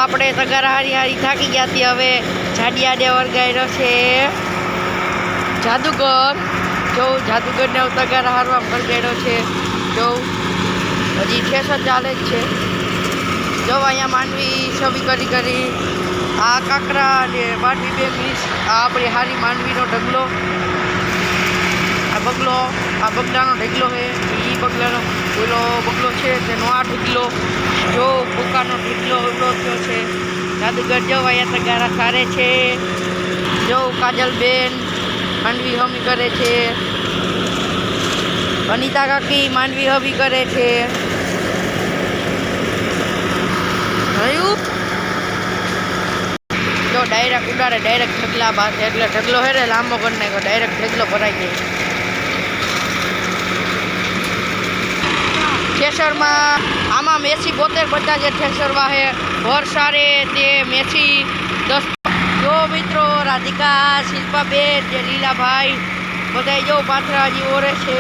આપણે તગારા હારી થાકી ગયા હતી. હવે જાડિયાડે વળગાડ્યો છે જાદુગર. જો જાદુગરને તગારા હારવા વળગાડ્યો છે. જો હજી ઠેસર ચાલે જ છે. જો અહીંયા માંડવી છબી કરી આ કાંકરા અને માંડવી બે મિક્સ. આ આપણી હારી માંડવીનો ઢગલો. આ બગલાનો ઢગલો છે. એ બગલાનો પેલો બગલો છે તેનો આ ઢગલો. જો ભૂકાનો ઢગલો એવડો થયો છે. જાદુગર જો અહીંયા તગારા સારે છે. જો કાજલબેન માંડવી હમી કરે છે. અનિતા કાકી માંડવી હમી કરે છે. જો ડાયરેક્ટ ઉડાડે ડાયરેક્ટ ઢગલા પાસે. એટલે ઢગલો હે ને લાંબો કરી નાખ્યો. ડાયરેક્ટ ઢગલો ભરાઈ જાય. ઠેસરમાં આમાં મેસી 72 બધા જે ઠેસરમાં છે વરસારે તે મેસી 10. જો મિત્રો રાધિકા શિલ્પાબેન જે લીલાભાઈ બધા જો પાથરા હજી ઓરે છે.